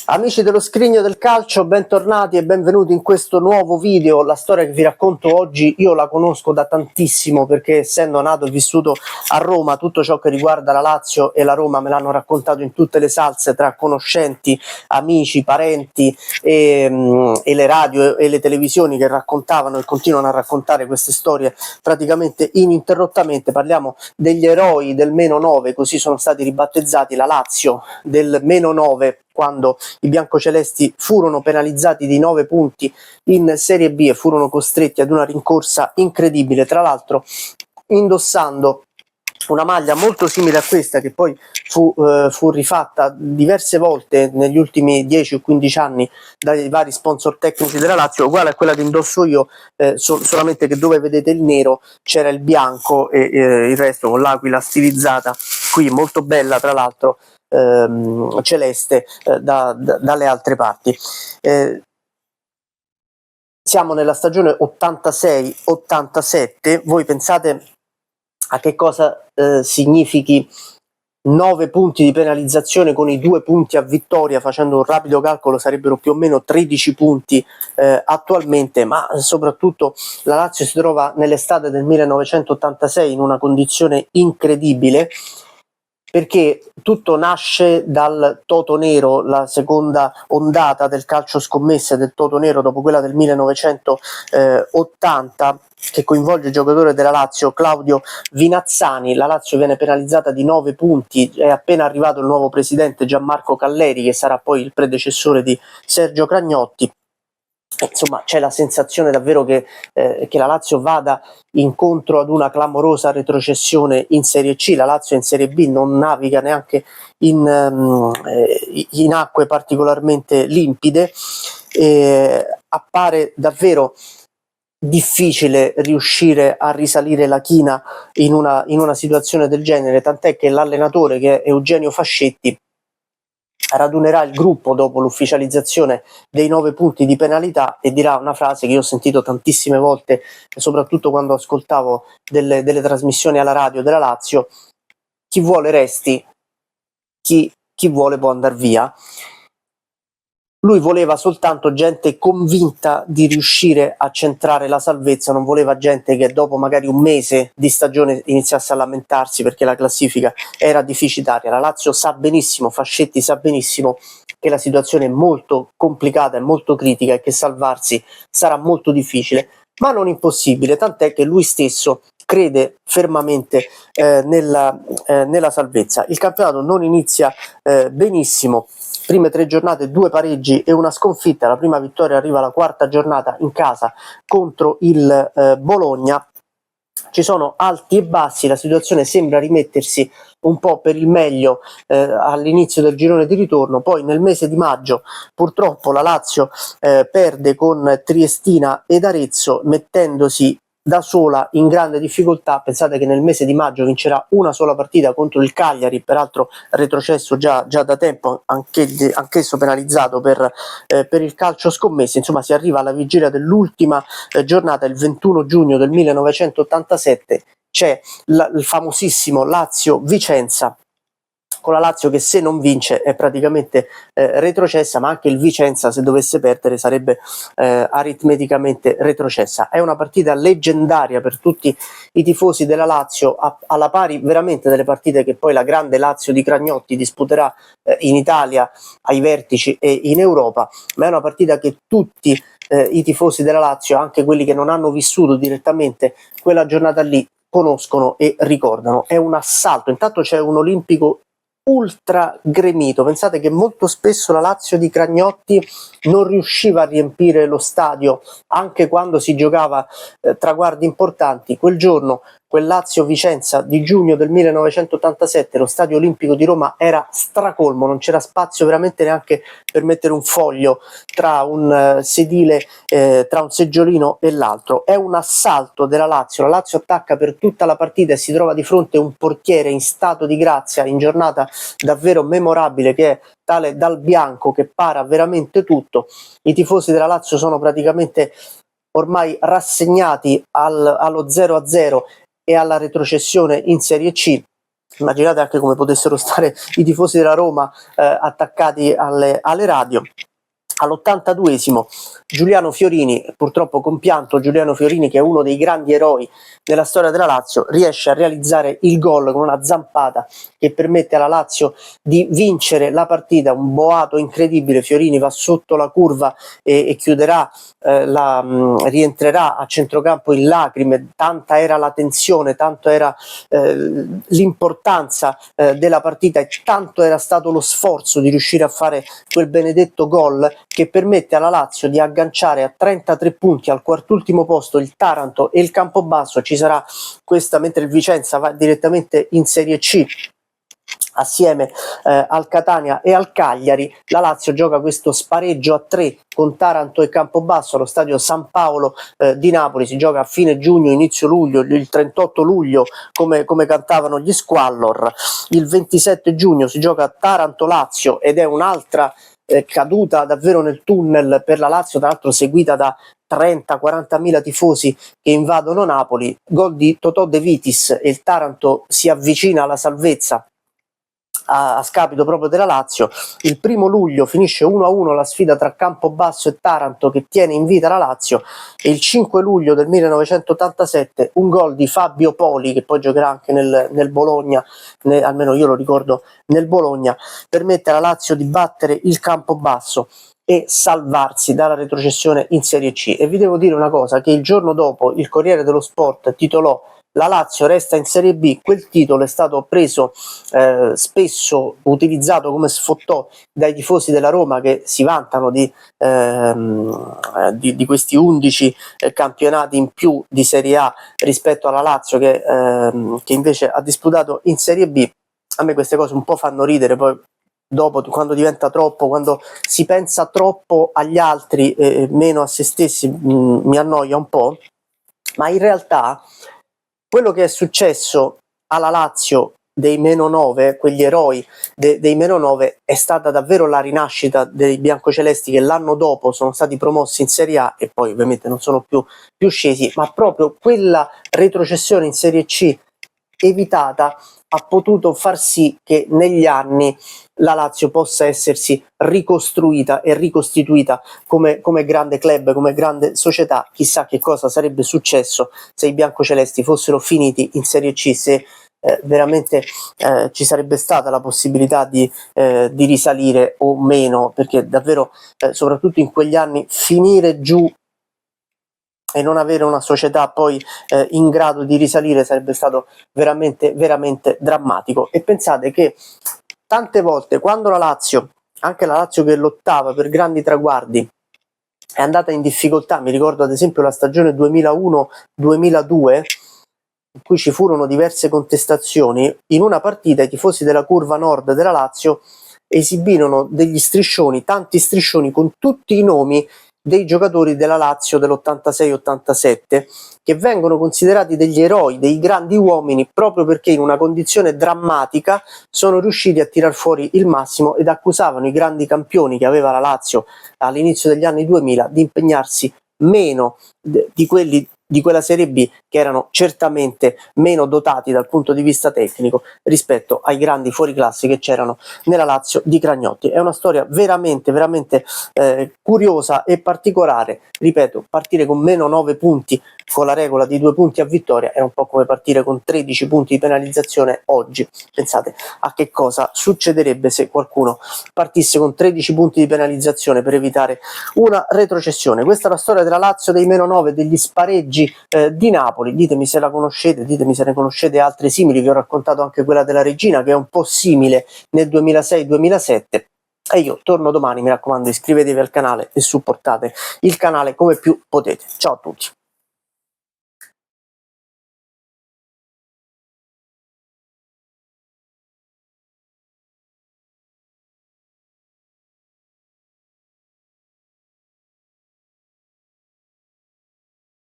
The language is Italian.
Amici dello Scrigno del Calcio, bentornati e benvenuti in questo nuovo video. La storia che vi racconto oggi io la conosco da tantissimo, perché essendo nato e vissuto a Roma, tutto ciò che riguarda la Lazio e la Roma me l'hanno raccontato in tutte le salse, tra conoscenti, amici, parenti e le radio e le televisioni che raccontavano e continuano a raccontare queste storie praticamente ininterrottamente. Parliamo degli eroi del meno 9, così sono stati ribattezzati, la Lazio del meno 9, quando i biancocelesti furono penalizzati di 9 punti in Serie B e furono costretti ad una rincorsa incredibile, tra l'altro indossando una maglia molto simile a questa, che poi fu rifatta diverse volte negli ultimi 10 o 15 anni dai vari sponsor tecnici della Lazio, uguale a quella che indosso io, solamente che dove vedete il nero c'era il bianco e il resto con l'aquila stilizzata qui, molto bella tra l'altro, celeste, dalle altre parti. Siamo nella stagione 86-87, voi pensate a che cosa significhi 9 punti di penalizzazione con i 2 punti a vittoria? Facendo un rapido calcolo sarebbero più o meno 13 punti attualmente, ma soprattutto la Lazio si trova nell'estate del 1986 in una condizione incredibile, perché tutto nasce dal Toto Nero, la seconda ondata del calcio scommesse del Toto Nero dopo quella del 1980, che coinvolge il giocatore della Lazio Claudio Vinazzani. La Lazio viene penalizzata di 9 punti, è appena arrivato il nuovo presidente Gianmarco Calleri, che sarà poi il predecessore di Sergio Cragnotti. Insomma, c'è la sensazione davvero che la Lazio vada incontro ad una clamorosa retrocessione in Serie C. La Lazio in Serie B non naviga neanche in acque particolarmente limpide, appare davvero difficile riuscire a risalire la china in una situazione del genere, tant'è che l'allenatore, che è Eugenio Fascetti, radunerà il gruppo dopo l'ufficializzazione dei 9 punti di penalità e dirà una frase che io ho sentito tantissime volte, soprattutto quando ascoltavo delle trasmissioni alla radio della Lazio: chi vuole resti, chi vuole può andare via. Lui voleva soltanto gente convinta di riuscire a centrare la salvezza, non voleva gente che dopo magari un mese di stagione iniziasse a lamentarsi perché la classifica era deficitaria. La Lazio sa benissimo, Fascetti sa benissimo che la situazione è molto complicata e molto critica e che salvarsi sarà molto difficile, ma non impossibile, tant'è che lui stesso crede fermamente nella salvezza. Il campionato non inizia benissimo. Prime 3 giornate 2 pareggi e una sconfitta, la prima vittoria arriva alla 4ª giornata in casa contro il Bologna. Ci sono alti e bassi, la situazione sembra rimettersi un po' per il meglio all'inizio del girone di ritorno. Poi nel mese di maggio purtroppo la Lazio perde con Triestina ed Arezzo, mettendosi da sola in grande difficoltà. Pensate che nel mese di maggio vincerà una sola partita contro il Cagliari, peraltro retrocesso già da tempo, anch'esso penalizzato per il calcio scommesse. Insomma, si arriva alla vigilia dell'ultima giornata, il 21 giugno del 1987, c'è il famosissimo Lazio-Vicenza, con la Lazio che se non vince è praticamente retrocessa, ma anche il Vicenza, se dovesse perdere, sarebbe aritmeticamente retrocessa. È una partita leggendaria per tutti i tifosi della Lazio, alla pari veramente delle partite che poi la grande Lazio di Cragnotti disputerà in Italia, ai vertici e in Europa, ma è una partita che tutti i tifosi della Lazio, anche quelli che non hanno vissuto direttamente quella giornata lì, conoscono e ricordano. È un assalto. Intanto c'è un olimpico ultra gremito. Pensate che molto spesso la Lazio di Cragnotti non riusciva a riempire lo stadio anche quando si giocava traguardi importanti. Quel giorno, quel Lazio-Vicenza di giugno del 1987, lo Stadio Olimpico di Roma era stracolmo, non c'era spazio veramente neanche per mettere un foglio tra un sedile, tra un seggiolino e l'altro. È un assalto della Lazio. La Lazio attacca per tutta la partita e si trova di fronte a un portiere in stato di grazia, in giornata davvero memorabile, che è tale Dal Bianco, che para veramente tutto. I tifosi della Lazio sono praticamente ormai rassegnati allo 0-0 e alla retrocessione in Serie C. Immaginate anche come potessero stare i tifosi della Roma attaccati alle radio. All'82esimo Giuliano Fiorini, purtroppo compianto Giuliano Fiorini, che è uno dei grandi eroi della storia della Lazio, riesce a realizzare il gol con una zampata che permette alla Lazio di vincere la partita. Un boato incredibile, Fiorini va sotto la curva e chiuderà, rientrerà a centrocampo in lacrime, tanta era la tensione, tanto era l'importanza della partita e tanto era stato lo sforzo di riuscire a fare quel benedetto gol che permette alla Lazio di agganciare a 33 punti al quartultimo posto il Taranto e il Campobasso. Ci sarà questa, mentre il Vicenza va direttamente in Serie C assieme al Catania e al Cagliari. La Lazio gioca questo spareggio a 3 con Taranto e Campobasso allo stadio San Paolo di Napoli. Si gioca a fine giugno, inizio luglio, il 38 luglio come cantavano gli Squallor. Il 27 giugno si gioca a Taranto-Lazio ed è un'altra caduta davvero nel tunnel per la Lazio, tra l'altro seguita da 30-40 mila tifosi che invadono Napoli. Gol di Totò De Vitis e il Taranto si avvicina alla salvezza a scapito proprio della Lazio. Il 1° luglio finisce 1-1 la sfida tra Campobasso e Taranto che tiene in vita la Lazio, e il 5 luglio del 1987 un gol di Fabio Poli, che poi giocherà anche nel Bologna, almeno io lo ricordo nel Bologna, permette alla Lazio di battere il Campobasso e salvarsi dalla retrocessione in Serie C. E vi devo dire una cosa, che il giorno dopo il Corriere dello Sport titolò "La Lazio resta in Serie B". Quel titolo è stato preso spesso, utilizzato come sfottò dai tifosi della Roma, che si vantano di questi 11 campionati in più di Serie A rispetto alla Lazio che invece ha disputato in Serie B. A me queste cose un po' fanno ridere, poi dopo, quando diventa troppo, quando si pensa troppo agli altri e meno a se stessi, mi annoia un po', ma in realtà quello che è successo alla Lazio dei -9, quegli eroi dei -9, è stata davvero la rinascita dei biancocelesti, che l'anno dopo sono stati promossi in Serie A e poi ovviamente non sono più scesi, ma proprio quella retrocessione in Serie C evitata ha potuto far sì che negli anni la Lazio possa essersi ricostruita e ricostituita come grande club, come grande società. Chissà che cosa sarebbe successo se i biancocelesti fossero finiti in Serie C, se veramente ci sarebbe stata la possibilità di risalire o meno, perché davvero soprattutto in quegli anni finire giù e non avere una società poi in grado di risalire sarebbe stato veramente drammatico. E pensate che tante volte, quando la Lazio, anche la Lazio che lottava per grandi traguardi, è andata in difficoltà, mi ricordo ad esempio la stagione 2001-2002, in cui ci furono diverse contestazioni, in una partita i tifosi della curva nord della Lazio esibirono degli striscioni, tanti striscioni con tutti i nomi dei giocatori della Lazio dell'86-87, che vengono considerati degli eroi, dei grandi uomini, proprio perché in una condizione drammatica sono riusciti a tirar fuori il massimo, ed accusavano i grandi campioni che aveva la Lazio all'inizio degli anni 2000 di impegnarsi meno di quelli di quella Serie B, che erano certamente meno dotati dal punto di vista tecnico rispetto ai grandi fuoriclasse che c'erano nella Lazio di Cragnotti. È una storia veramente curiosa e particolare. Ripeto, partire con -9 punti con la regola di 2 punti a vittoria era un po' come partire con 13 punti di penalizzazione oggi. Pensate a che cosa succederebbe se qualcuno partisse con 13 punti di penalizzazione per evitare una retrocessione. Questa è la storia della Lazio dei -9, degli spareggi di Napoli. Ditemi se la conoscete, ditemi se ne conoscete altre simili. Vi ho raccontato anche quella della Regina, che è un po' simile nel 2006-2007. E io torno domani, mi raccomando, iscrivetevi al canale e supportate il canale come più potete. Ciao a tutti.